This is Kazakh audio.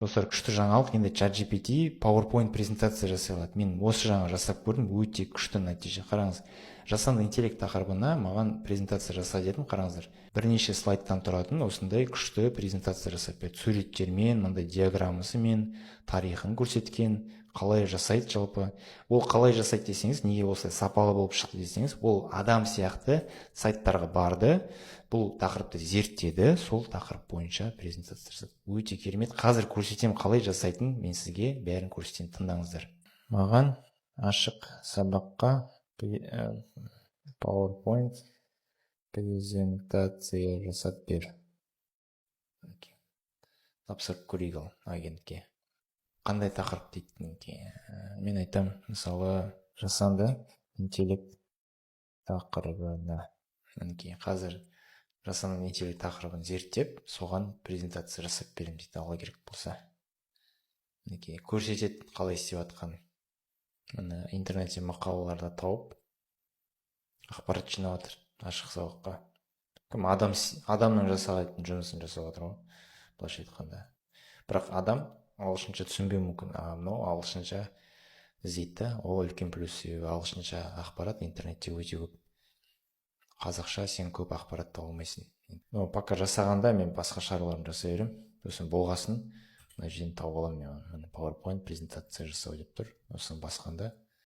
Достар, күшті жаңалық, енді ChatGPT PowerPoint презентация жасай алады. Мен осы жаңа жасап көрдім, өте күшті нәтиже. Қараңыз, жасанды интеллект тақырыбына маған презентация жаса дедім, қараңыздар. Бірнеше слайдтан тұратын осындай күшті презентация жасап берді. Суреттермен, мындай диаграммасымен, тарихын көрсеткен, қалай жасайды жалпы. Ол қалай жасайды десеңіз, неге осылай сапалы болып шықты десеңіз, ол адам сияқты сайттарға барды, бұл тақырыпты зерттеді, сол тақырып бойынша презентация жасады. Өте керемет. Қазір көрсетемін қалай жасайтын, мен сізге бәрін көрсетемін, тыңдаңыздар. Маған ашық сабаққа PowerPoint презентация жасап бер. Тапсырып көрейік ал агентке. Қандай тақырып дейді? Мен айтам, мысалы, жасанды интеллект тақырыбына. Қазір жасанды интеллект тақырыбын зерттеп, соған презентация жасап беремін дейді, алла керек болса. Көрсетеді қалай істеп жатқанын. Интернетте мақалаларда тауып, ақпарат жинап жатыр ашық сабаққа. Адамның жасайтын жұмысын жасап жатыр ғой, былайша айтқанда. Бірақ адам ағылшынша түсінбеуі мүмкін. Мынау ағылшынша іздейді, ол үлкен плюс. Себебі ағылшынша ақпарат интернетте өте көп. Қазақша сен көп ақпарат таба алмайсың. Пока жасағанда мен басқа шаруаларымды жасай беремін. Сосын болғасын мына жерден тауып аламын. PowerPoint презентация жасау деп тұр. Сосын басқанда